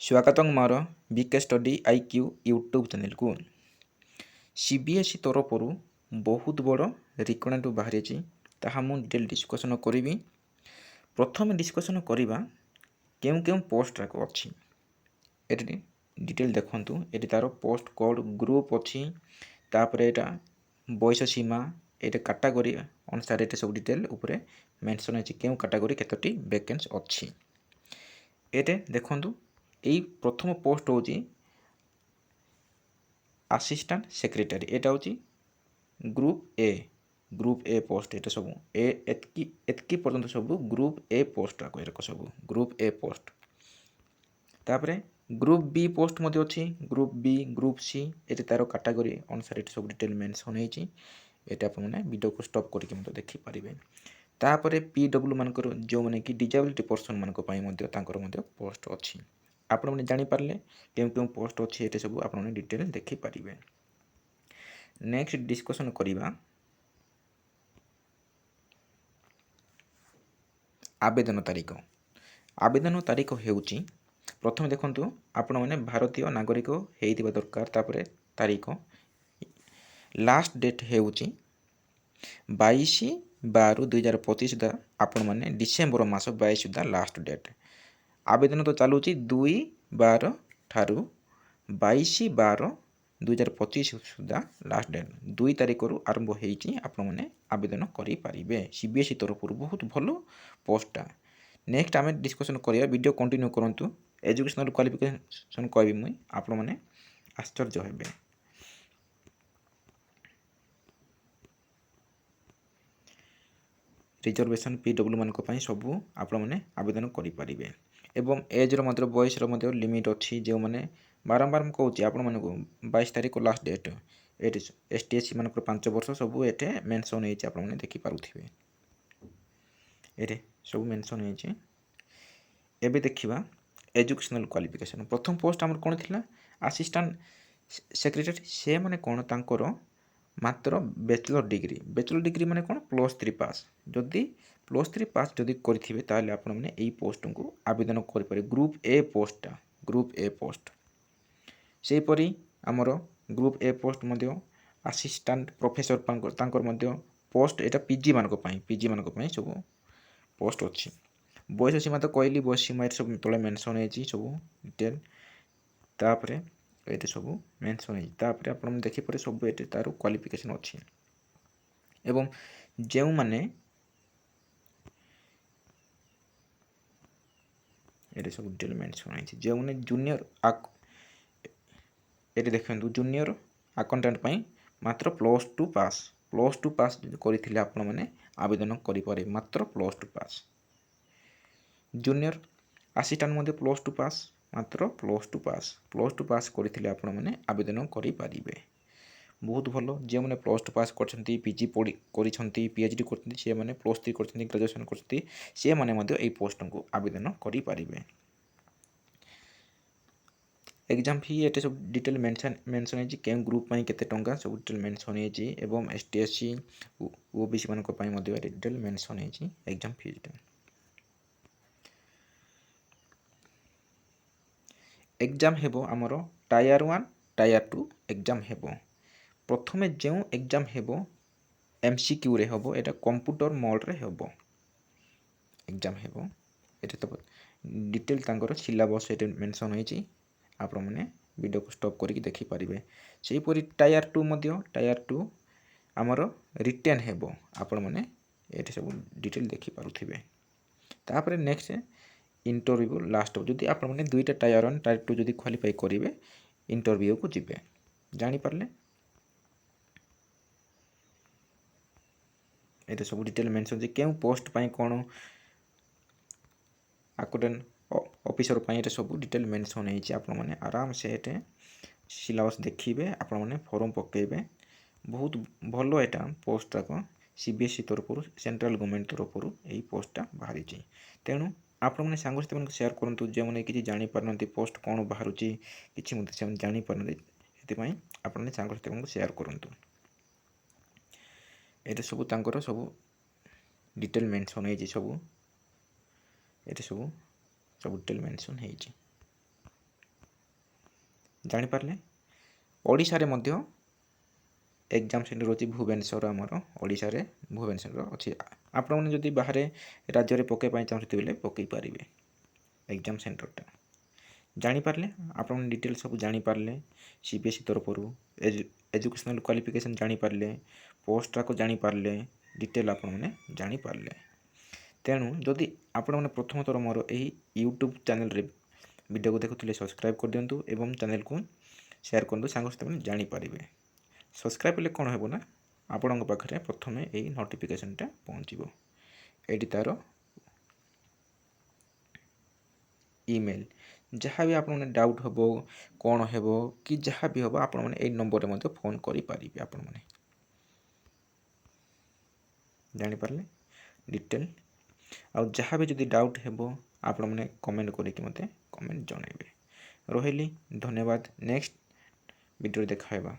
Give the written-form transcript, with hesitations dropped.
ସ୍ୱାଗତଂ ମୋର ବିକେ study IQ YouTube ଚ୍ୟାନେଲକୁ। CBSE ତରଫରୁ ବହୁତ ବଡ଼ ରିକ୍ରୁଟମେଣ୍ଟ ବାହାରିଛି, ତାହା ମୁଁ ଡିଟେଲ୍ ଡିସ୍କସନ୍ କରିବି। ପ୍ରଥମେ ଡିସ୍କସନ୍ କରିବା କେଉଁ କେଉଁ ପୋଷ୍ଟ ଯାକ ଅଛି। ଏଠି ଡିଟେଲ୍ ଦେଖନ୍ତୁ। ଏଠି ତା'ର ପୋଷ୍ଟ କୋଡ଼୍ ଗ୍ରୁପ୍ ଅଛି, ତାପରେ ଏଇଟା ବୟସ ସୀମା, ଏଇଟା କାଟାଗୋରୀ ଅନୁସାରେ ଏଠି ସବୁ ଡିଟେଲ୍ ଉପରେ ମେନସନ୍ ଅଛି କେଉଁ କାଟାଗୋରୀ କେତୋଟି ଭ୍ୟାକେନ୍ସି ଅଛି। ଏଠି ଦେଖନ୍ତୁ এই প্রথম পোস্ট হচ্ছে আসিস্টান্ট সেক্রেটারি, এটা হচ্ছে গ্রুপ এ পোস্ট। এটা সব এতকি পর্যন্ত সব গ্রুপ এ পোস্ট এরকম সব গ্রুপ এ পোস্ট। তারপরে গ্রুপ বি পোস্ট মধ্যে অছি, গ্রুপ বি, গ্রুপ সি, এটা তার ক্যাটাগোরি অনুসারে এটা সব ডিটেল মেনশন হয়েছি। এটা আপনার ভিডিওকে স্টপ করি দেখিপারে। তারপরে পিডব্ल्यू মানকর যে কি ডিজাবিলিটি পর্সন মানক তাঁকর পোস্ট অছি। আপনার জাঁপারে কেউ কেউ পোস্ট অছি, এটা সব আপনার ডিটেল দেখিপারে। নেক্সট ডিস্কসন করা আবেদন তারিখ। আবেদন তারিখ ହେଉଛି প্রথমে দেখুন আপন মানে ভারতীয় নাগরিক হইଥିବା দরকার। তারপরে তারিখ লাস্ট ডেট ହେଉଛି 22/12/2025 ସୁଦ୍ଧା ଆପଣମାନେ ଡିସେମ୍ବର ମାସ 22 ସୁଦ୍ଧା ଲାଷ୍ଟ ଡେଟ୍। ଆବେଦନ ତ ଚାଲୁଛି 2/12 ଠାରୁ 22/12/2025 ସୁଦ୍ଧା ଲାଷ୍ଟ ଡେଟ୍। 2 ତାରିଖରୁ ଆରମ୍ଭ ହେଇଛି ଆପଣମାନେ ଆବେଦନ କରିପାରିବେ। ସିବିଏସ୍ଇ ତରଫରୁ ବହୁତ ଭଲ ପୋଷ୍ଟଟା। ନେକ୍ସଟ ଆମେ ଡିସ୍କସନ୍ କରିବା, ଭିଡ଼ିଓ କଣ୍ଟିନ୍ୟୁ କରନ୍ତୁ। ଏଜୁକେସନାଲ୍ କ୍ୱାଲିଫିକେସନ୍ କହିବି ମୁଇଁ, ଆପଣମାନେ ଆଶ୍ଚର୍ଯ୍ୟ ହେବେ। ରିଜର୍ଭେସନ୍ ପିଡବ୍ଲ୍ୟୁ ମାନଙ୍କ ପାଇଁ ସବୁ ଆପଣମାନେ ଆବେଦନ କରିପାରିବେ। ଏବଂ ଏଜ୍ର ମଧ୍ୟ ବୟସର ମଧ୍ୟ ଲିମିଟ୍ ଅଛି। ଯେଉଁମାନେ ବାରମ୍ବାର ମୁଁ କହୁଛି ଆପଣମାନଙ୍କୁ 22 ତାରିଖ ଲାଷ୍ଟ ଡେଟ୍। ଏଠି ST SC ମାନଙ୍କର 5 ବର୍ଷ ସବୁ ଏଠି ମେନସନ୍ ହେଇଛି, ଆପଣମାନେ ଦେଖିପାରୁଥିବେ। ଏଠି ସବୁ ମେନସନ୍ ହେଇଛି। ଏବେ ଦେଖିବା ଏଜୁକେସନାଲ୍ କ୍ୱାଲିଫିକେସନ୍। ପ୍ରଥମ ପୋଷ୍ଟ ଆମର କ'ଣ ଥିଲା? Assistant secretary. ସେମାନେ କ'ଣ ତାଙ୍କର ମାତ୍ର ବ୍ୟାଚଲର ଡିଗ୍ରୀ। ବ୍ୟାଚଲର ଡିଗ୍ରୀ ମାନେ କ'ଣ? +3 ପାସ୍। ଯଦି +3 ପାସ୍ ଯଦି କରିଥିବେ ତାହେଲେ ଆପଣମାନେ ଏଇ ପୋଷ୍ଟକୁ ଆବେଦନ କରିପାରିବେ। ଗ୍ରୁପ୍ ଏ ପୋଷ୍ଟଟା, ଗ୍ରୁପ୍ ଏ ପୋଷ୍ଟ। ସେହିପରି ଆମର ଗ୍ରୁପ୍ ଏ ପୋଷ୍ଟ ମଧ୍ୟ ଆସିଷ୍ଟାଣ୍ଟ ପ୍ରଫେସର ତାଙ୍କର ମଧ୍ୟ ପୋଷ୍ଟ। ଏଇଟା ପିଜି ମାନଙ୍କ ପାଇଁ ସବୁ ପୋଷ୍ଟ ଅଛି। ବୟସ ସୀମା ତ କହିଲି, ବୟସ ସୀମା ଏଠି ସବୁ ତଳେ ମେନସନ୍ ହେଇଛି ସବୁ ଡିଟେଲ୍। ତାପରେ ଏଠି ସବୁ ମେନସନ୍ ହେଇଛି। ତାପରେ ଆପଣମାନେ ଦେଖିପାରେ ସବୁ ଏଠି ତାର କ୍ୱାଲିଫିକେସନ୍ ଅଛି। ଏବଂ ଯେଉଁମାନେ ଏଠି ସବୁ ଡିଟେଲ୍ ମେନସନ୍ ହେଇଛି, ଯେଉଁମାନେ ଜୁନିୟର ଏଠି ଦେଖନ୍ତୁ ଜୁନିୟର ଆକାଉଣ୍ଟାଣ୍ଟ ପାଇଁ ମାତ୍ର +2 ପାସ୍। +2 ପାସ୍ କରିଥିଲେ ଆପଣମାନେ ଆବେଦନ କରିପାରିବେ, ମାତ୍ର +2 ପାସ୍। ଜୁନିୟର ଆସିଷ୍ଟାଣ୍ଟ ମଧ୍ୟ +2 ପାସ୍, ମାତ୍ର +2 ପାସ୍। +2 ପାସ୍ କରିଥିଲେ ଆପଣମାନେ ଆବେଦନ କରିପାରିବେ। ବହୁତ ଭଲ। ଯେଉଁମାନେ +2 ପାସ୍ କରିଛନ୍ତି, ପିଜି କରିଛନ୍ତି, PhD କରିଛନ୍ତି, ସେମାନେ +3 କରିଛନ୍ତି, ଗ୍ରାଜୁଏସନ୍ କରିଛନ୍ତି, ସେମାନେ ମଧ୍ୟ ଏହି ପୋଷ୍ଟକୁ ଆବେଦନ କରିପାରିବେ। ଏକ୍ଜାମ୍ ଫି ଏଠି ସବୁ ଡିଟେଲ୍ ମେନସନ୍ ହେଇଛି। କେଉଁ ଗ୍ରୁପ୍ ପାଇଁ କେତେ ଟଙ୍କା ସବୁ ଡିଟେଲ୍ ମେନସନ୍ ହେଇଛି। ଏବଂ ST SC OBC ମାନଙ୍କ ପାଇଁ ମଧ୍ୟ ଏଠି ଡିଟେଲ୍ ମେନସନ୍ ହେଇଛି ଏକ୍ଜାମ୍ ଫିଟା। ଏକ୍ଜାମ୍ ହେବ ଆମର Tier 1, Tier 2 ଏକ୍ଜାମ୍ ହେବ। ପ୍ରଥମେ ଯେଉଁ ଏକ୍ଜାମ୍ ହେବ MCQରେ ହେବ, ଏଇଟା କମ୍ପ୍ୟୁଟର ମୋଡ଼ରେ ହେବ ଏକ୍ଜାମ୍ ହେବ। ଏଠି ତ ଡିଟେଲ୍ ତାଙ୍କର ସିଲାବସ୍ ଏଠି ମେନସନ୍ ହେଇଛି, ଆପଣମାନେ ଭିଡ଼ିଓକୁ ଷ୍ଟପ୍ କରିକି ଦେଖିପାରିବେ। ସେହିପରି Tier 2 ମଧ୍ୟ, Tier 2 ଆମର ରିଟେନ୍ ହେବ, ଆପଣମାନେ ଏଠି ସବୁ ଡିଟେଲ୍ ଦେଖିପାରୁଥିବେ। ତାପରେ ନେକ୍ସଟ ଇଣ୍ଟରଭ୍ୟୁ ଲାଷ୍ଟ ହେବ। ଯଦି ଆପଣମାନେ ଦୁଇଟା Tier 1, Tier 2 ଯଦି କ୍ୱାଲିଫାଇ କରିବେ, ଇଣ୍ଟରଭ୍ୟୁକୁ ଯିବେ। ଜାଣିପାରିଲେ? ଏଠି ସବୁ ଡିଟେଲ୍ ମେନସନ୍ ଅଛି। କେଉଁ ପୋଷ୍ଟ ପାଇଁ କ'ଣ ଆକାଉଣ୍ଟାଣ୍ଟ ଅଫିସର ପାଇଁ ଏଠି ସବୁ ଡିଟେଲ୍ ମେନସନ୍ ହେଇଛି। ଆପଣମାନେ ଆରାମସେ ଏଠି ସିଲାବସ୍ ଦେଖିବେ, ଆପଣମାନେ ଫର୍ମ ପକାଇବେ। ବହୁତ ଭଲ ଏଇଟା ପୋଷ୍ଟଟାକ ସିବିଏସ୍ଇ ତରଫରୁ, ସେଣ୍ଟ୍ରାଲ୍ ଗଭର୍ଣ୍ଣମେଣ୍ଟ ତରଫରୁ ଏହି ପୋଷ୍ଟଟା ବାହାରିଛି। ତେଣୁ ଆପଣମାନେ ସାଙ୍ଗସାଥିମାନଙ୍କୁ ସେୟାର କରନ୍ତୁ, ଯେଉଁମାନେ କିଛି ଜାଣିପାରୁନାହାନ୍ତି ପୋଷ୍ଟ କ'ଣ ବାହାରୁଛି, କିଛି ମଧ୍ୟ ସେମାନେ ଜାଣିପାରୁନାହାନ୍ତି। ସେଥିପାଇଁ ଆପଣମାନେ ସାଙ୍ଗସାଥିମାନଙ୍କୁ ସେୟାର କରନ୍ତୁ। ଏଠି ସବୁ ତାଙ୍କର ସବୁ ଡିଟେଲ୍ ମେନସନ୍ ହେଇଛି ସବୁ। ଏଠି ସବୁ ଡିଟେଲ୍ ମେନସନ୍ ହେଇଛି। ଜାଣିପାରିଲେ ଓଡ଼ିଶାରେ ମଧ୍ୟ ଏକ୍ଜାମ୍ ସେଣ୍ଟର ଅଛି ଭୁବନେଶ୍ୱର ଆମର ଓଡ଼ିଶାରେ ଭୁବନେଶ୍ୱର ଅଛି ଆପଣମାନେ ଯଦି ବାହାରେ ରାଜ୍ୟରେ ପକାଇବା ପାଇଁ ଚାହୁଁଛନ୍ତି ବୋଲେ ପକାଇ ପାରିବେ ଏକ୍ଜାମ୍ ସେଣ୍ଟରଟା ଜାଣିପାରିଲେ ଆପଣମାନେ ଡିଟେଲ୍ ସବୁ ଜାଣିପାରିଲେ CBSE ତରଫରୁ ଏଜୁକେସନାଲ୍ କ୍ୱାଲିଫିକେସନ୍ ଜାଣିପାରିଲେ ପୋଷ୍ଟଟାକୁ ଜାଣିପାରିଲେ ଡିଟେଲ୍ ଆପଣମାନେ ଜାଣିପାରିଲେ ତେଣୁ ଯଦି ଆପଣମାନେ ପ୍ରଥମ ଥର ମୋର ଏହି ୟୁଟ୍ୟୁବ୍ ଚ୍ୟାନେଲ୍ରେ ଭିଡ଼ିଓକୁ ଦେଖୁଥିଲେ ସବସ୍କ୍ରାଇବ୍ କରିଦିଅନ୍ତୁ ଏବଂ ଚ୍ୟାନେଲ୍କୁ ସେୟାର କରନ୍ତୁ ସାଙ୍ଗସାଥିମାନେ ଜାଣିପାରିବେ ସବସ୍କ୍ରାଇବ୍ କଲେ କ'ଣ ହେବ ନା ଆପଣଙ୍କ ପାଖରେ ପ୍ରଥମେ ଏହି ନୋଟିଫିକେସନ୍ଟା ପହଞ୍ଚିବ ଏଇଠି ତା'ର ଇମେଲ୍ ଯାହା ବି ଆପଣମାନେ ଡାଉଟ୍ ହେବ କ'ଣ ହେବ କି ଯାହା ବି ହେବ ଆପଣମାନେ ଏଇ ନମ୍ବରରେ ମଧ୍ୟ ଫୋନ୍ କରିପାରିବେ ଆପଣମାନେ ଜାଣିପାରିଲେ ଡିଟେଲ୍ ଆଉ ଯାହା ବି ଯଦି ଡାଉଟ୍ ହେବ ଆପଣମାନେ କମେଣ୍ଟ କରିକି ମୋତେ କମେଣ୍ଟ ଜଣାଇବେ ରହିଲି ଧନ୍ୟବାଦ ନେକ୍ସଟ ଭିଡ଼ିଓରେ ଦେଖା ହେବା।